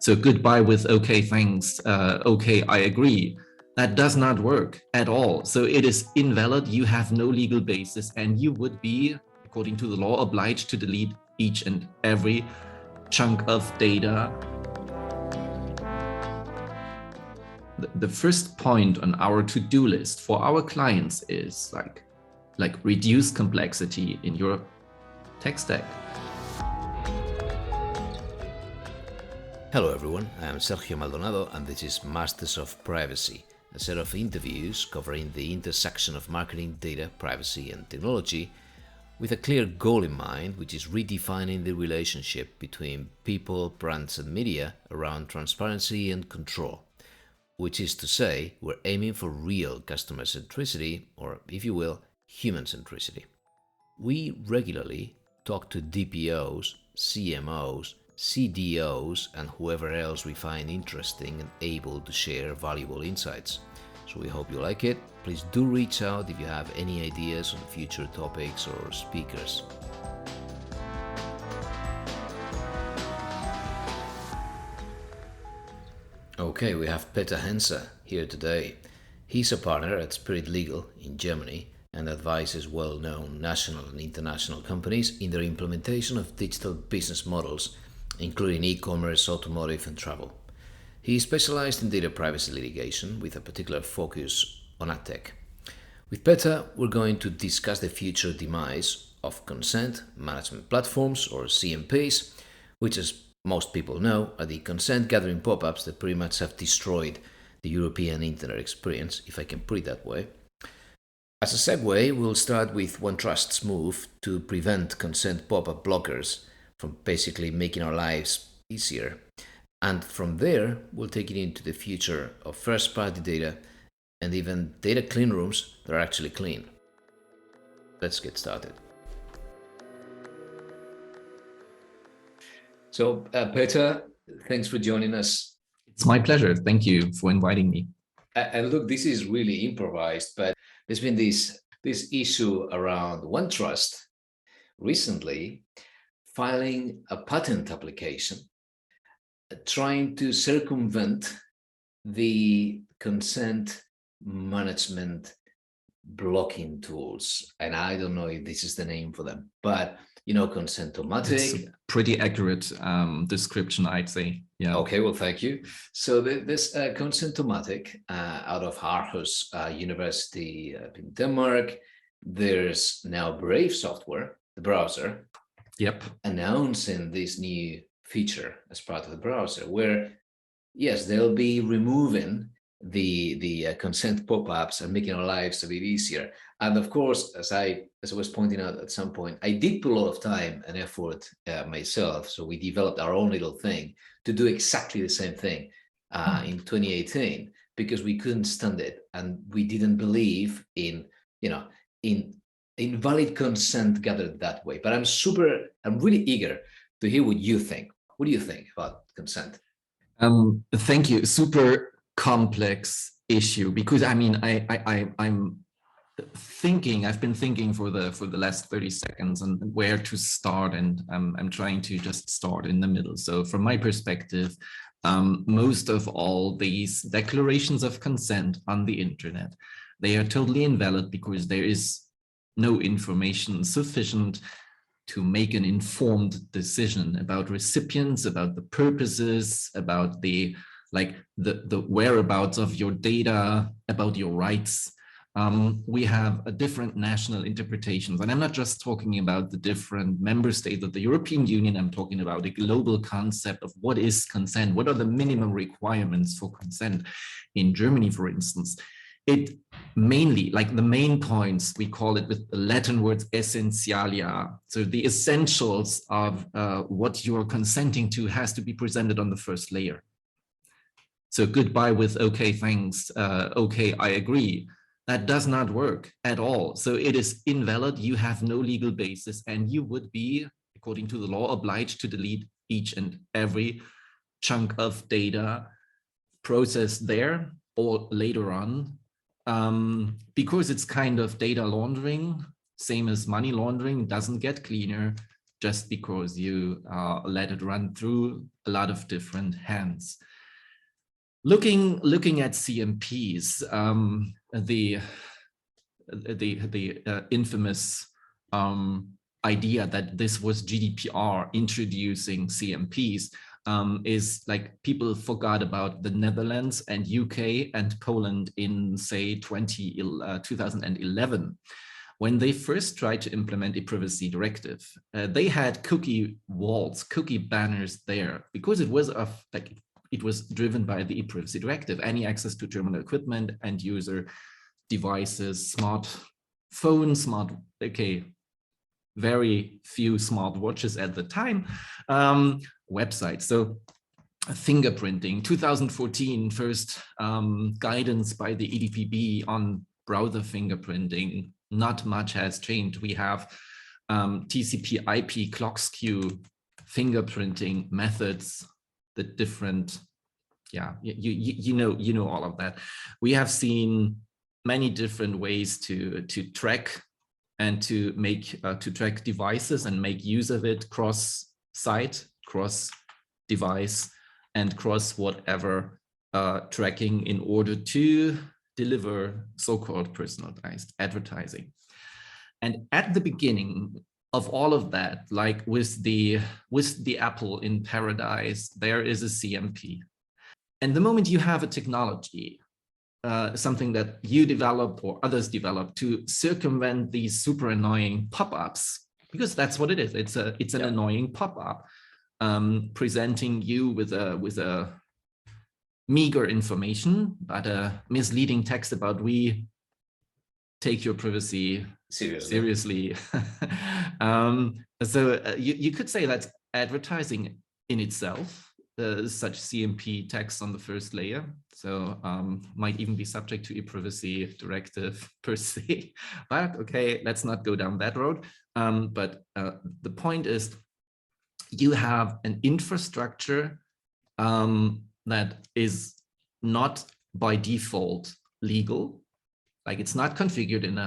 So goodbye with okay, thanks, okay, I agree. That does not work at all. So it is invalid. You have no legal basis, and you would be, according to the law, obliged to delete each and every chunk of data. The first point on our to-do list for our clients is like reduce complexity in your tech stack. Hello everyone, I am Sergio Maldonado and this is Masters of Privacy, a set of interviews covering the intersection of marketing, data, privacy and technology with a clear goal in mind, which is redefining the relationship between people, brands and media around transparency and control. Which is to say, we're aiming for real customer centricity, or if you will, human centricity. We regularly talk to DPOs, CMOs, CDOs and whoever else we find interesting and able to share valuable insights. So we hope you like it. Please do reach out if you have any ideas on future topics or speakers. Okay, we have Peter Hense here today. He's a partner at Spirit Legal in Germany and advises well-known national and international companies in their implementation of digital business models, including e-commerce, automotive and travel. He is specialized in data privacy litigation with a particular focus on AdTech. With Peter, we're going to discuss the future demise of consent management platforms, or CMPs, which, as most people know, are the consent gathering pop-ups that pretty much have destroyed the European internet experience, if I can put it that way. As a segue, we'll start with OneTrust's move to prevent consent pop-up blockers from basically making our lives easier. And from there, we'll take it into the future of first-party data and even data clean rooms that are actually clean. Let's get started. So, Peter, thanks for joining us. It's my pleasure. Thank you for inviting me. And look, this is really improvised, but there's been this issue around OneTrust recently filing a patent application trying to circumvent the consent management blocking tools. And I don't know if this is the name for them, but Consent-O-Matic. It's a pretty accurate description, I'd say. Yeah. Okay, well, thank you. So this Consent-O-Matic out of Aarhus University in Denmark. There's now Brave software, the browser, announcing this new feature as part of the browser, where yes, they'll be removing the consent pop-ups and making our lives a bit easier. And of course, as I was pointing out at some point, I did put a lot of time and effort myself. So we developed our own little thing to do exactly the same thing in 2018 because we couldn't stand it and we didn't believe in invalid consent gathered that way. But I'm really eager to hear what you think. What do you think about consent? Thank you. Super complex issue because I've been thinking for the last 30 seconds and where to start, and I'm trying to just start in the middle. So from my perspective, most of all these declarations of consent on the internet, they are totally invalid because there is no information sufficient to make an informed decision about recipients, about the purposes, about the whereabouts of your data, about your rights. We have a different national interpretations. And I'm not just talking about the different member states of the European Union, I'm talking about a global concept of what is consent, what are the minimum requirements for consent. In Germany, for instance, it mainly, like the main points, we call it with the Latin words essentialia. So the essentials of what you're consenting to has to be presented on the first layer. So goodbye with okay, thanks, okay, I agree. That does not work at all. So it is invalid. You have no legal basis and you would be, according to the law, obliged to delete each and every chunk of data processed there or later on. Because it's kind of data laundering, same as money laundering, doesn't get cleaner, just because you let it run through a lot of different hands. Looking at CMPs, the infamous idea that this was GDPR introducing CMPs is like people forgot about the Netherlands and UK and Poland in, say, 2011. When they first tried to implement a privacy directive, they had cookie walls, cookie banners there, because it was driven by the privacy directive. Any access to terminal equipment, end user devices, smart phones, very few smart watches at the time, websites. So fingerprinting, 2014, first guidance by the EDPB on browser fingerprinting. Not much has changed. We have TCP/IP clock skew fingerprinting methods, the different, you know all of that. We have seen many different ways to track and to track devices and make use of it cross-site, cross-device, and cross whatever tracking in order to deliver so-called personalized advertising. And at the beginning of all of that, like with the apple in paradise, there is a CMP. And the moment you have a technology, something that you developed or others developed to circumvent these super annoying pop-ups, because that's what it is. It's an annoying pop-up presenting you with a meager information, but a misleading text about we take your privacy seriously. You could say that's advertising in itself. Such CMP text on the first layer, so might even be subject to a privacy directive per se. But okay, let's not go down that road. But the point is, you have an infrastructure that is not by default legal, like it's not configured in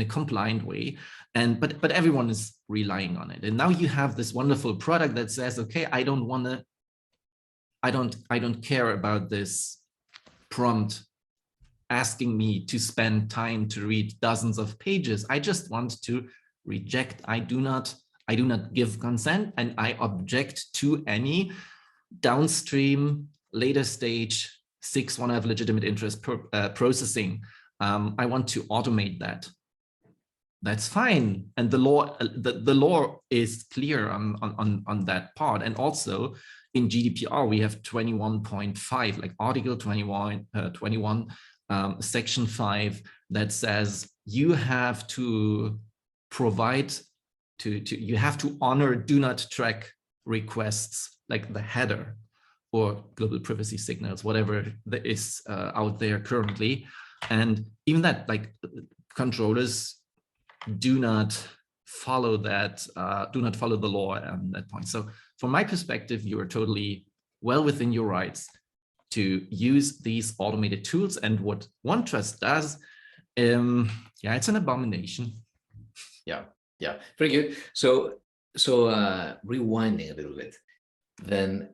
a compliant way, but everyone is relying on it. And now you have this wonderful product that says, okay, I don't care about this prompt asking me to spend time to read dozens of pages. I just want to reject. I do not give consent, and I object to any downstream, later stage 6 have legitimate interest processing. I want to automate that. That's fine, and the law is clear on that part. And also in GDPR we have 21.5, like Article 21, Section 5, that says you have to provide you have to honor do not track requests, like the header or global privacy signals, whatever that is out there currently. And even that, like, controllers do not follow that, do not follow the law at that point. So from my perspective, you are totally well within your rights to use these automated tools. And what OneTrust does, it's an abomination. Yeah, very good. So rewinding a little bit, then,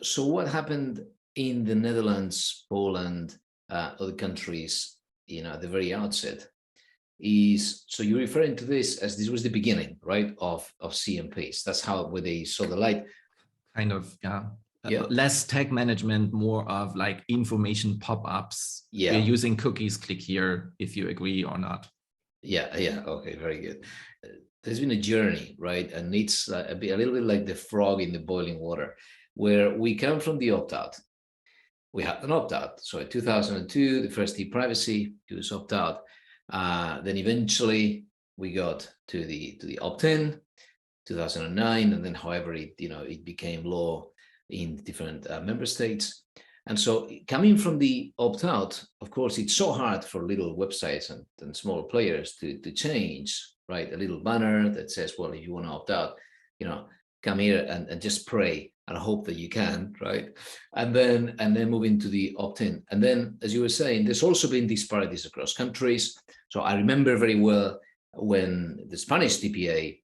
so what happened in the Netherlands, Poland, other countries, at the very outset, is, so you're referring to this as this was the beginning, right, of CMPs. That's where they saw the light. Kind of, less tag management, more of like information pop-ups. Yeah. We're using cookies, click here if you agree or not. Yeah, okay, very good. There's been a journey, right? And it's a little bit like the frog in the boiling water, where we come from the opt-out. We had an opt-out. So in 2002, the first e-privacy, it was opt-out. Then eventually we got to the opt-in, 2009, and then however it became law in different member states. And so coming from the opt-out, of course, it's so hard for little websites and small players to change, right? A little banner that says, well, if you want to opt out, come here and just pray and hope that you can, right? And then move into the opt-in. And then, as you were saying, there's also been disparities across countries. So I remember very well when the Spanish DPA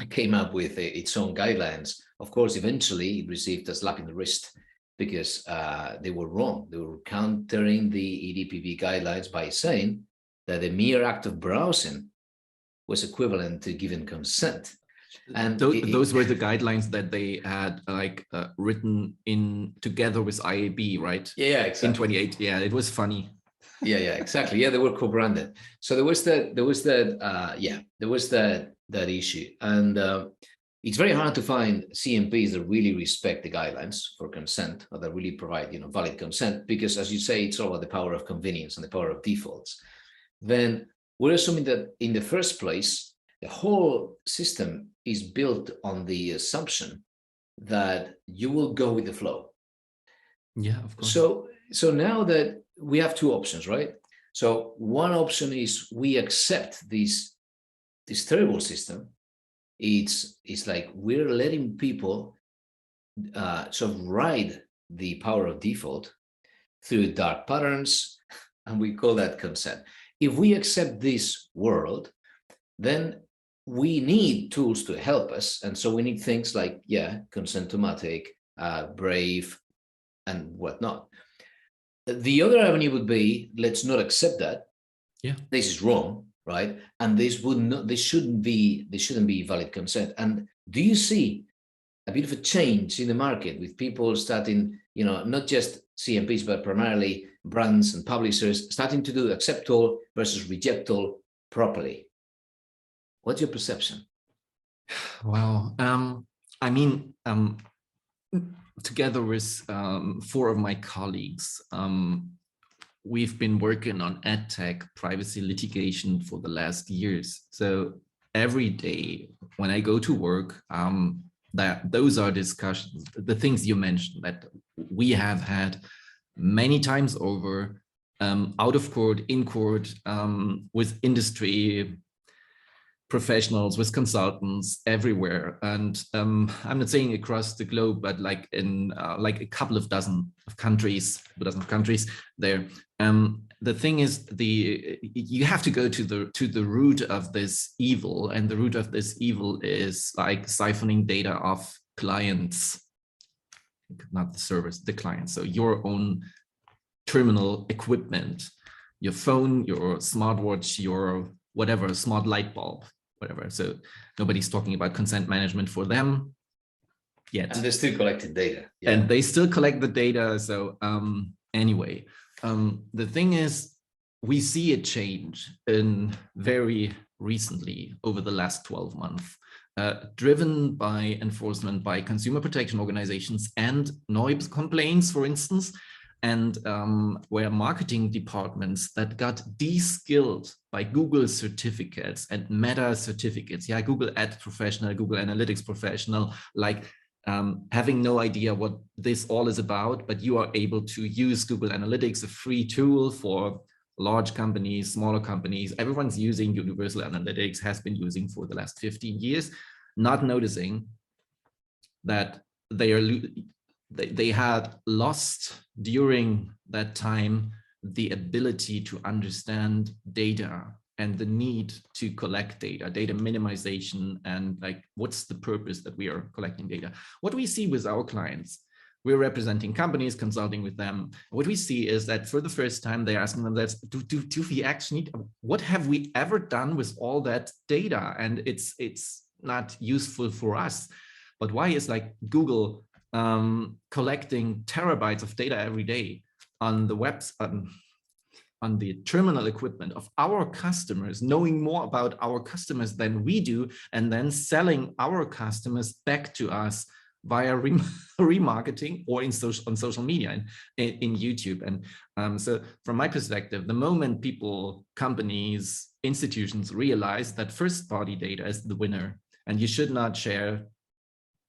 came up with its own guidelines. Of course, eventually it received a slap in the wrist because they were wrong. They were countering the EDPB guidelines by saying that the mere act of browsing was equivalent to giving consent. And those were the guidelines that they had like written in together with IAB, right? Yeah, exactly. In 2018. Yeah, it was funny. Yeah, exactly. Yeah, they were co-branded. So there was that issue. And it's very hard to find CMPs that really respect the guidelines for consent, or that really provide, valid consent, because as you say, it's all about the power of convenience and the power of defaults. Then we're assuming that in the first place, the whole system is built on the assumption that you will go with the flow. Yeah, of course. So now that we have two options, right? So one option is we accept this terrible system. It's like we're letting people sort of ride the power of default through dark patterns, and we call that consent. If we accept this world, then we need tools to help us. And so we need things like, Consent-O-Matic, Brave, and whatnot. The other avenue would be, let's not accept that. Yeah, this is wrong, right? And this shouldn't be valid consent. And do you see a bit of a change in the market with people starting, not just CMPs, but primarily brands and publishers starting to do accept all versus reject all properly? What's your perception? Well, together with 4 of my colleagues, we've been working on EdTech privacy litigation for the last years. So every day when I go to work, those are discussions, the things you mentioned that we have had many times over, out of court, in court, with industry professionals, with consultants everywhere. And I'm not saying across the globe, but like in like a couple of dozen countries there. The thing is, you have to go to the root of this evil, and the root of this evil is like siphoning data off clients, not the servers, the clients. So your own terminal equipment, your phone, your smartwatch, your whatever, smart light bulb, whatever. So nobody's talking about consent management for them yet. And they're still collecting data. Yeah. And they still collect the data. So anyway, the thing is, we see a change in very recently over the last 12 months, driven by enforcement by consumer protection organizations and noise complaints, for instance, and where marketing departments that got de-skilled by Google certificates and Meta certificates, Google Ad Professional, Google Analytics Professional, like having no idea what this all is about, but you are able to use Google Analytics, a free tool for large companies, smaller companies. Everyone's using Universal Analytics, has been using for the last 15 years, not noticing that they had lost during that time the ability to understand data and the need to collect data minimization, and like, what's the purpose that we are collecting data? What we see with our clients, we're representing companies, consulting with them. What we see is that for the first time, they're asking themselves, do we actually need, what have we ever done with all that data? And it's not useful for us. But why is like Google collecting terabytes of data every day on the webs, on the terminal equipment of our customers, knowing more about our customers than we do, and then selling our customers back to us via remarketing or on social media and in YouTube. And so from my perspective, the moment people, companies, institutions realize that first-party data is the winner, and you should not share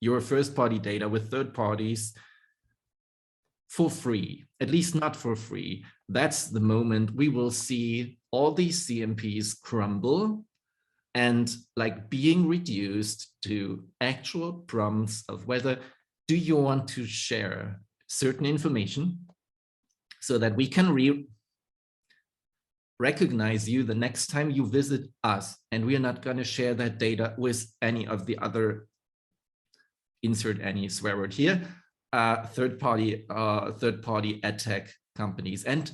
your first-party data with third parties for free, at least not for free, that's the moment we will see all these CMPs crumble and like being reduced to actual prompts of whether do you want to share certain information so that we can recognize you the next time you visit us, and we are not going to share that data with any of the other, insert any swear word here, third-party ad tech companies. And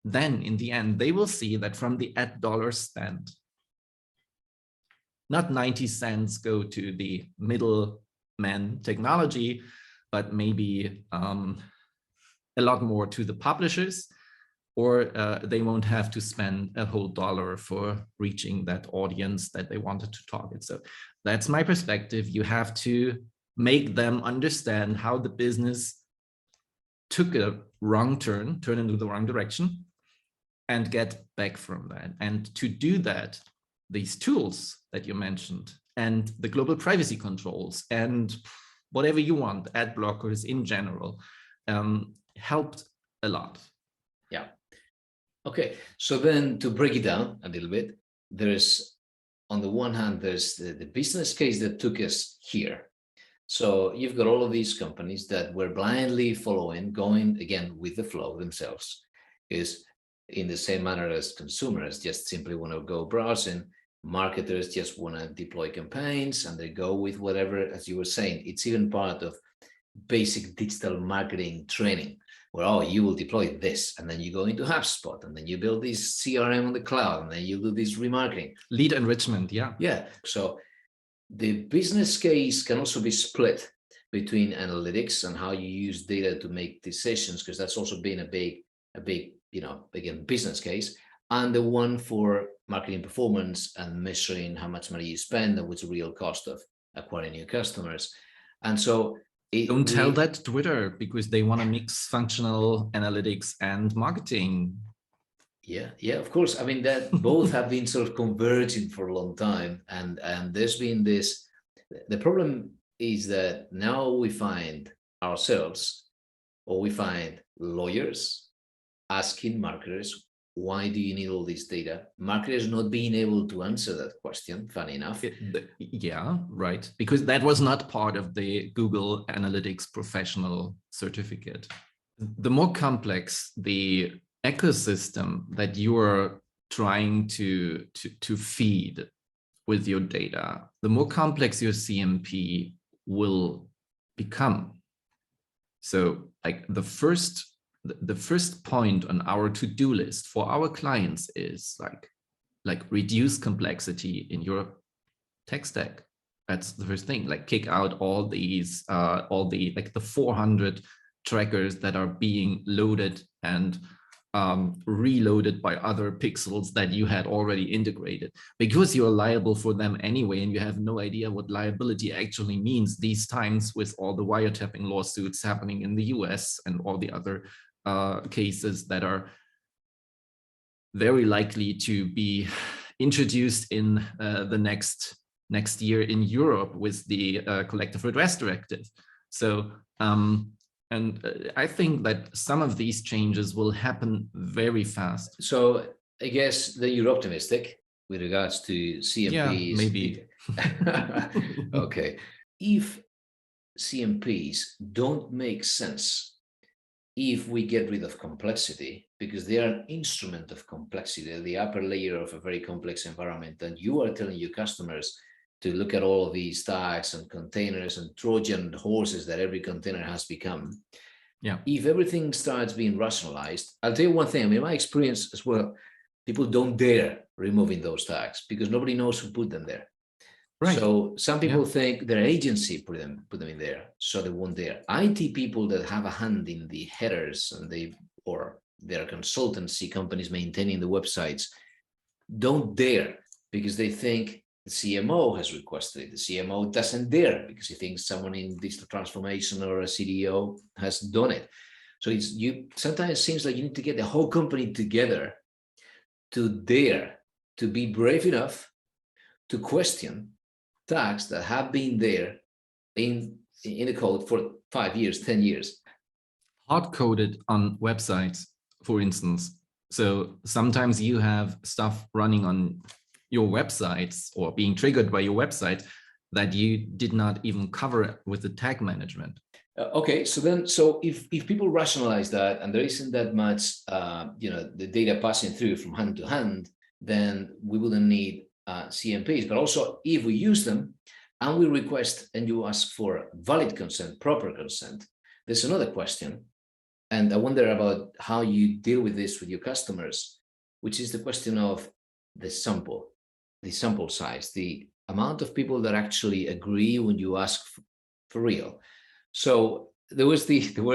then in the end, they will see that from the ad dollar spent, not 90 cents go to the middleman technology, but maybe a lot more to the publishers, or they won't have to spend a whole dollar for reaching that audience that they wanted to target. So that's my perspective. You have to make them understand how the business took a wrong turn into the wrong direction, and get back from that. And to do that, these tools that you mentioned, and the global privacy controls, and whatever you want, ad blockers in general, helped a lot. Yeah. Okay. So then to break it down a little bit, there's, on the one hand, there's the business case that took us here. So you've got all of these companies that were blindly following, going again with the flow themselves, is in the same manner as consumers just simply want to go browsing. Marketers just want to deploy campaigns and they go with whatever, as you were saying. It's even part of basic digital marketing training, where, oh, you will deploy this, and then you go into HubSpot, and then you build this CRM on the cloud, and then you do this remarketing. Lead enrichment, yeah. Yeah. So the business case can also be split between analytics and how you use data to make decisions, because that's also been a big, again, business case, and the one for marketing performance and measuring how much money you spend and what's the real cost of acquiring new customers. And so don't tell that to Twitter, because they want to mix functional analytics and marketing. Yeah, of course. I mean, that both have been sort of converging for a long time. And there's been this, the problem is that now we find ourselves, or we find lawyers asking marketers, why do you need all this data? Marketers not being able to answer that question, funny enough. Yeah, right. Because that was not part of the Google Analytics professional certificate. The more complex the ecosystem that you are trying to feed with your data, the more complex your CMP will become. So like the first point on our to-do list for our clients is like reduce complexity in your tech stack. That's the first thing. Like kick out all these the 400 trackers that are being loaded and reloaded by other pixels that you had already integrated, because you're liable for them anyway, and you have no idea what liability actually means these times with all the wiretapping lawsuits happening in the US and all the other cases that are very likely to be introduced in the next year in Europe with the collective redress directive. So I think that some of these changes will happen very fast. So I guess that you're optimistic with regards to CMPs. Yeah, maybe. Okay. If CMPs don't make sense, if we get rid of complexity, because they are an instrument of complexity, the upper layer of a very complex environment, and you are telling your customers to look at all of these tags and containers and Trojan horses that every container has become. Yeah. If everything starts being rationalized, I'll tell you one thing. I mean, in my experience as well, people don't dare removing those tags because nobody knows who put them there. Right. So some people think their agency put them in there, so they won't dare. IT people that have a hand in the headers and or their consultancy companies maintaining the websites don't dare because they think the CMO has requested it. The CMO doesn't dare because he thinks someone in digital transformation or a CDO has done it. So sometimes it seems like you need to get the whole company together to dare, to be brave enough to question tags that have been there in the code for 5 years, 10 years. Hard-coded on websites, for instance. So sometimes you have stuff running on your websites or being triggered by your website that you did not even cover with the tag management. Okay, so if people rationalize that and there isn't that much, the data passing through from hand to hand, then we wouldn't need CMPs. But also, if we use them and we request and you ask for valid consent, proper consent, there's another question. And I wonder about how you deal with this with your customers, which is the question of the sample size, the amount of people that actually agree when you ask for real. So there were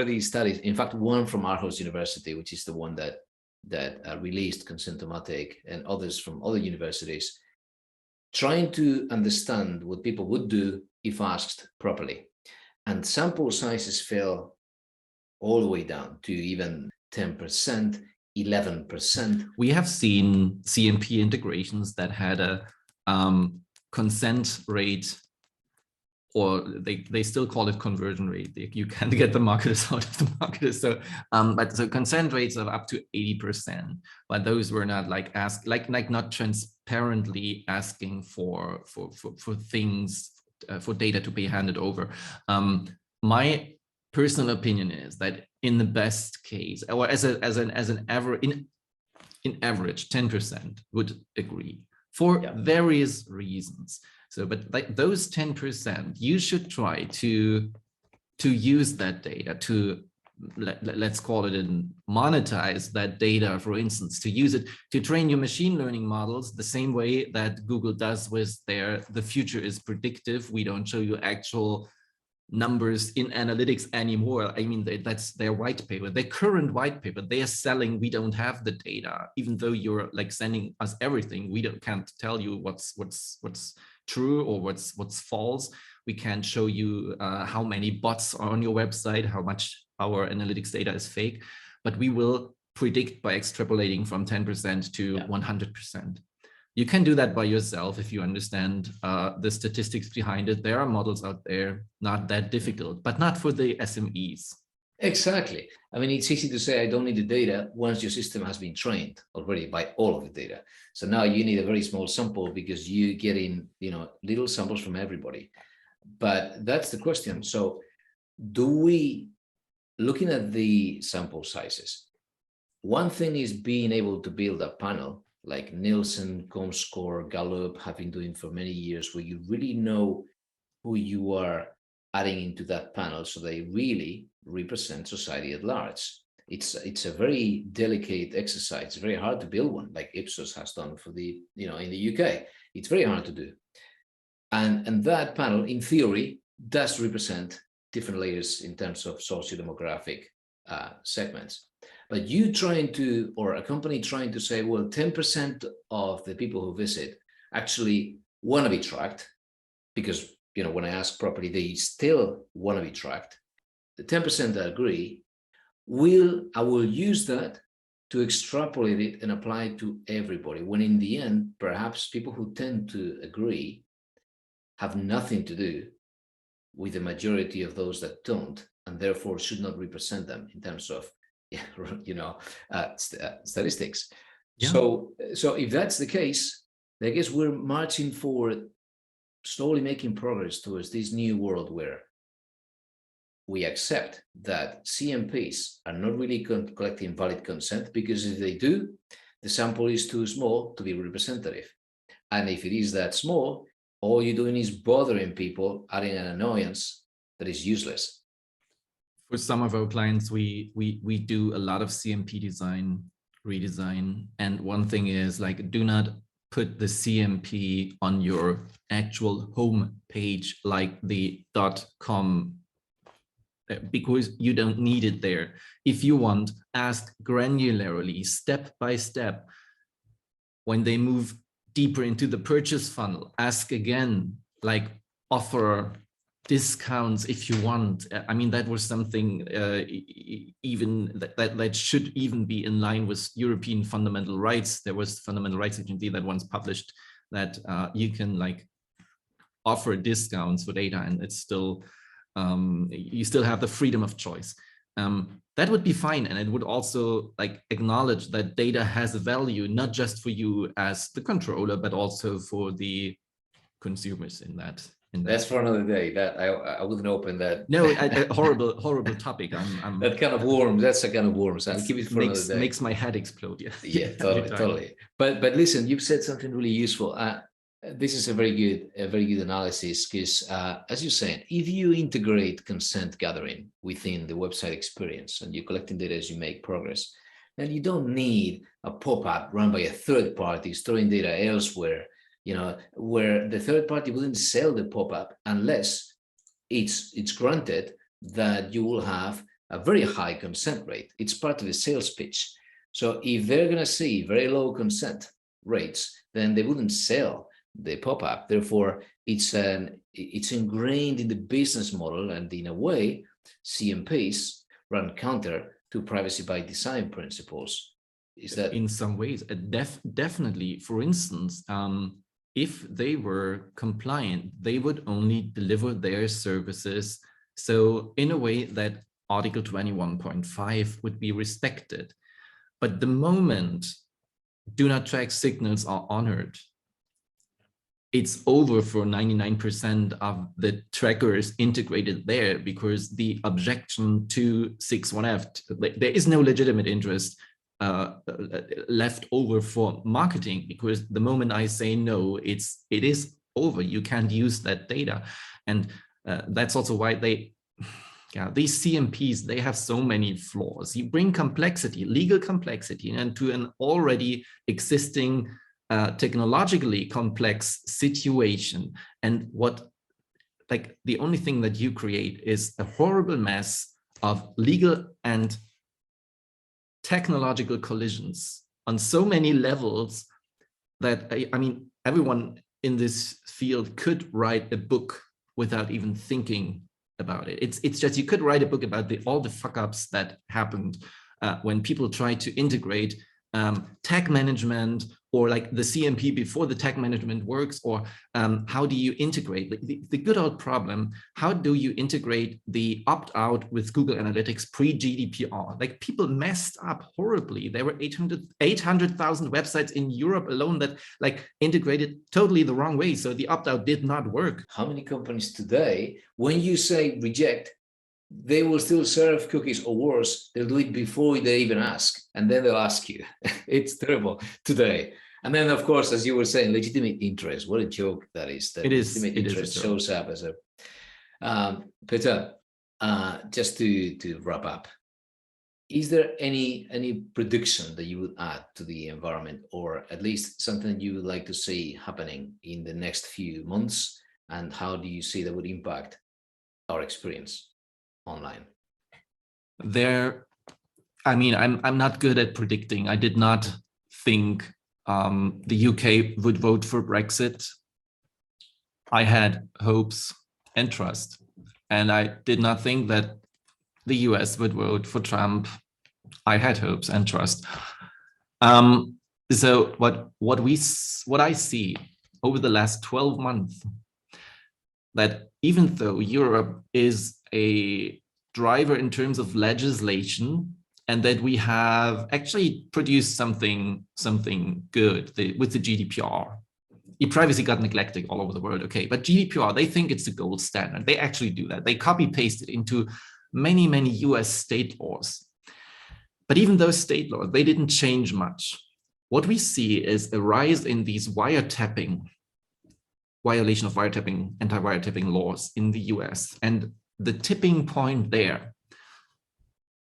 these studies, in fact, one from Aarhus University, which is the one that released Consent-O-Matic, and others from other universities, trying to understand what people would do if asked properly. And sample sizes fell all the way down to even 10%, 11%. We have seen CMP integrations that had a consent rate, or they still call it conversion rate. You can't get the marketers out of the marketers. So, but the consent rates of up to 80%. But those were not like not transparently asking for things, for data to be handed over. My personal opinion is that in the best case, or as an average, in average, 10% would agree for various reasons. So, but like those 10%, you should try to use that data to, let's call it, and monetize that data, for instance, to use it to train your machine learning models the same way that Google does with the future is predictive. We don't show you actual numbers in analytics anymore. I mean, that's their white paper, their current white paper. They are selling, we don't have the data, even though you're like sending us everything. We can't tell you what's true or what's false. We can't show you how many bots are on your website, how much our analytics data is fake, but we will predict by extrapolating from 10% to 100%. You can do that by yourself if you understand the statistics behind it. There are models out there, not that difficult, but not for the SMEs. Exactly. I mean, it's easy to say, I don't need the data once your system has been trained already by all of the data. So now you need a very small sample because you get in, little samples from everybody. But that's the question. So looking at the sample sizes, one thing is being able to build a panel like Nielsen, Comscore, Gallup have been doing for many years, where you really know who you are adding into that panel, so they really represent society at large. It's a very delicate exercise. It's very hard to build one, like Ipsos has done for the, in the UK. It's very hard to do. And that panel, in theory, does represent different layers in terms of socio-demographic segments. But you trying to, or a company trying to say, well, 10% of the people who visit actually want to be tracked, because, when I ask properly, they still want to be tracked. The 10% that agree, I will use that to extrapolate it and apply it to everybody, when in the end, perhaps people who tend to agree have nothing to do with the majority of those that don't, and therefore should not represent them in terms of statistics. Yeah. So if that's the case, I guess we're marching forward, slowly making progress towards this new world where we accept that CMPs are not really collecting valid consent, because if they do, the sample is too small to be representative. And if it is that small, all you're doing is bothering people, adding an annoyance that is useless. For some of our clients, we do a lot of CMP redesign. And one thing is, like, do not put the CMP on your actual home page, like the .com, because you don't need it there. If you want, ask granularly, step by step. When they move deeper into the purchase funnel, ask again, like, offer discounts if you want. I mean, that was something even that should even be in line with European fundamental rights. There was Fundamental Rights Agency that once published that you can, like, offer discounts for data, and it's still you still have the freedom of choice. That would be fine, and it would also, like, acknowledge that data has a value, not just for you as the controller, but also for the consumers in that in that. That's for another day. That I wouldn't open that. No, a horrible topic. I'm That kind of worms. That's a kind of worms. I'll keep it for another day. Makes my head explode. Yeah, Yeah, totally. But listen, you've said something really useful. This is a very good analysis because, as you said, if you integrate consent gathering within the website experience and you're collecting data as you make progress, then you don't need a pop-up run by a third party storing data elsewhere, where the third party wouldn't sell the pop-up unless it's granted that you will have a very high consent rate. It's part of the sales pitch. So if they're going to see very low consent rates, then they wouldn't sell the pop-up. Therefore, it's ingrained in the business model, and in a way, CMPs run counter to privacy by design principles. Is that in some ways? Definitely. For instance, if they were compliant, they would only deliver their services so in a way that Article 21.5 would be respected. But the moment do not track signals are honored, it's over for 99% of the trackers integrated there, because the objection to 6.1f, there is no legitimate interest left over for marketing, because the moment I say no, it is over. You can't use that data. And that's also why these CMPs, they have so many flaws. You bring complexity, legal complexity, into an already existing technologically complex situation. And the only thing that you create is a horrible mess of legal and technological collisions on so many levels that, I mean, everyone in this field could write a book without even thinking about it. It's just, you could write a book about all the fuck-ups that happened when people try to integrate tag management, or like the CMP before the tag management works, or how do you integrate the good old problem? How do you integrate the opt-out with Google Analytics pre-GDPR? Like, people messed up horribly. There were 800,000 websites in Europe alone that integrated totally the wrong way. So the opt-out did not work. How many companies today, when you say reject, they will still serve cookies, or worse, they'll do it before they even ask, and then they'll ask you. It's terrible today. And then, of course, as you were saying, legitimate interest. What a joke that is. That legitimate interest shows up as a Peter. Just to wrap up, is there any prediction that you would add to the environment, or at least something you would like to see happening in the next few months? And how do you see that would impact our experience online? I'm not good at predicting. I did not think the UK would vote for Brexit. I had hopes and trust, and I did not think that the US would vote for Trump. I had hopes and trust. So what I see over the last 12 months, that even though Europe is a driver in terms of legislation, and that we have actually produced something good with the GDPR. E-privacy got neglected all over the world, okay, but GDPR, they think it's the gold standard. They actually do that. They copy paste it into many US state laws. But even those state laws, they didn't change much. What we see is a rise in these violation of wiretapping, anti-wiretapping laws in the US. And the tipping point there,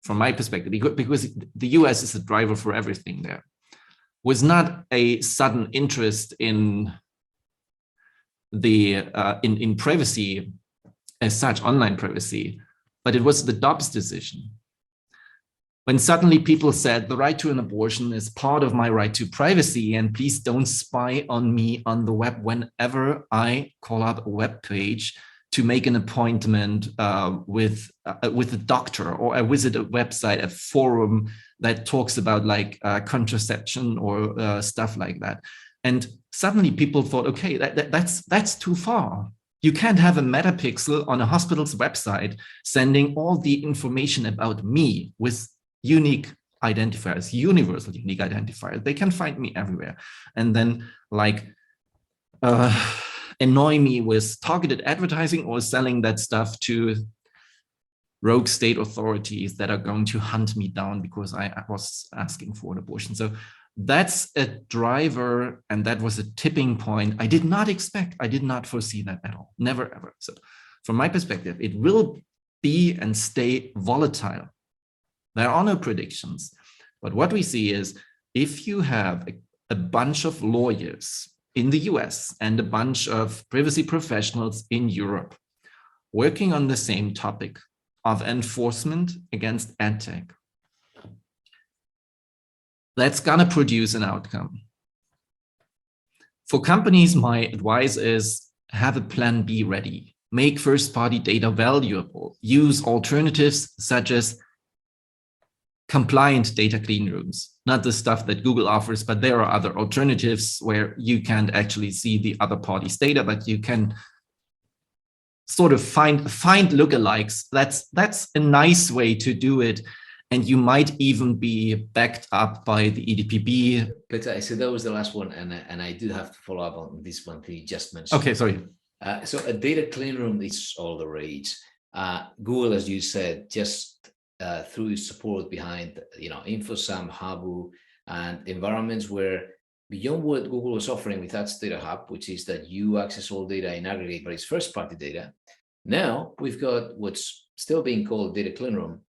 from my perspective, because the US is a driver for everything there, was not a sudden interest in in privacy as such, online privacy, but it was the Dobbs decision. When suddenly people said the right to an abortion is part of my right to privacy, and please don't spy on me on the web whenever I call up a web page to make an appointment with a doctor, or I visit a website, a forum that talks about contraception or stuff like that. And suddenly people thought, okay, that's too far. You can't have a metapixel on a hospital's website sending all the information about me with unique identifiers, universal unique identifiers. They can find me everywhere. And then annoy me with targeted advertising or selling that stuff to rogue state authorities that are going to hunt me down because I was asking for an abortion. So that's a driver, and that was a tipping point I did not expect. I did not foresee that at all, never ever. So from my perspective, it will be and stay volatile. There are no predictions, but what we see is if you have a bunch of lawyers in the US and a bunch of privacy professionals in Europe working on the same topic of enforcement against ad tech, that's going to produce an outcome. For companies, my advice is have a plan B ready. Make first-party data valuable. Use alternatives such as compliant data clean rooms, not the stuff that Google offers, but there are other alternatives where you can't actually see the other party's data, but you can sort of find lookalikes. That's a nice way to do it. And you might even be backed up by the EDPB. But so that was the last one, and I do have to follow up on this one that you just mentioned. Okay, sorry. So a data clean room is all the rage. Google, as you said, just through support behind, InfoSum, Habu, and environments where beyond what Google was offering with Ads Data Hub, which is that you access all data in aggregate, but it's first-party data. Now we've got what's still being called data clean room,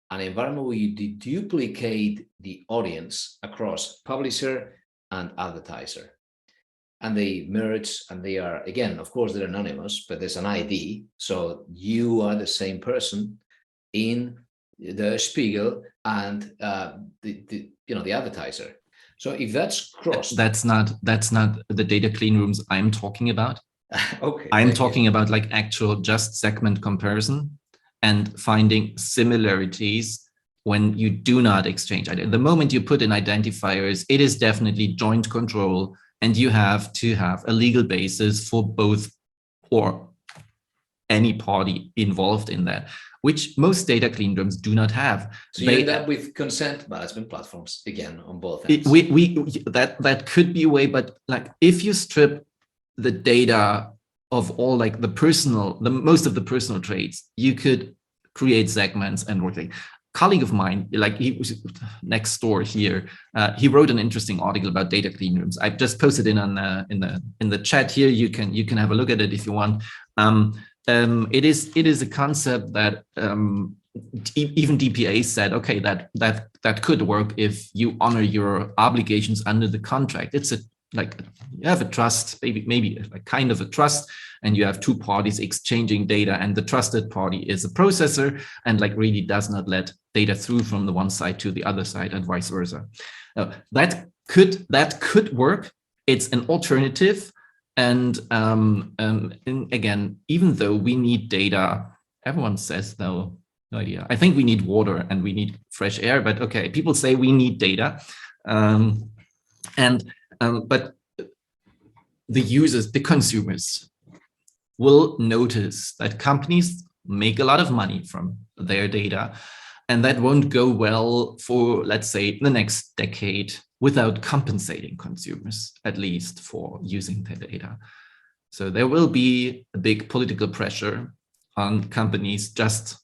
an environment where you duplicate the audience across publisher and advertiser. And they merge, and they are, again, of course, they're anonymous, but there's an ID. So you are the same person in the Spiegel and the advertiser. So if that's crossed, that's not the data clean rooms I'm talking about. Okay, I'm talking about like actual just segment comparison and finding similarities when you do not exchange identity. The moment you put in identifiers, it is definitely joint control, and you have to have a legal basis for both or any party involved in that, which most data clean rooms do not have. So you end up with consent management platforms again on both ends. That could be a way, but like if you strip the data of all like most of the personal traits, you could create segments and work. Like, colleague of mine, like he was next door here, he wrote an interesting article about data clean rooms. I just posted in the chat here. You can have a look at it if you want. It is a concept that even DPA said, okay, that could work if you honor your obligations under the contract. It's like you have a trust, maybe a kind of a trust, and you have two parties exchanging data, and the trusted party is a processor and like really does not let data through from the one side to the other side and vice versa. That could work. It's an alternative. And again, even though we need data, everyone says no idea. I think we need water and we need fresh air, but okay, people say we need data. But the users, the consumers, will notice that companies make a lot of money from their data, and that won't go well for, let's say, the next decade without compensating consumers, at least for using their data. So there will be a big political pressure on companies just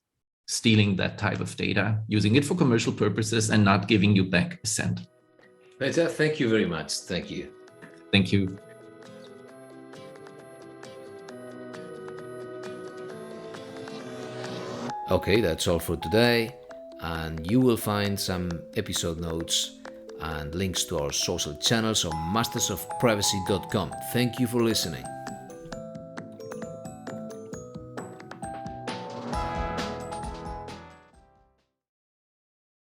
stealing that type of data, using it for commercial purposes and not giving you back a cent. Peter, thank you very much. Thank you. Thank you. Okay, that's all for today. And you will find some episode notes and links to our social channels on mastersofprivacy.com. Thank you for listening.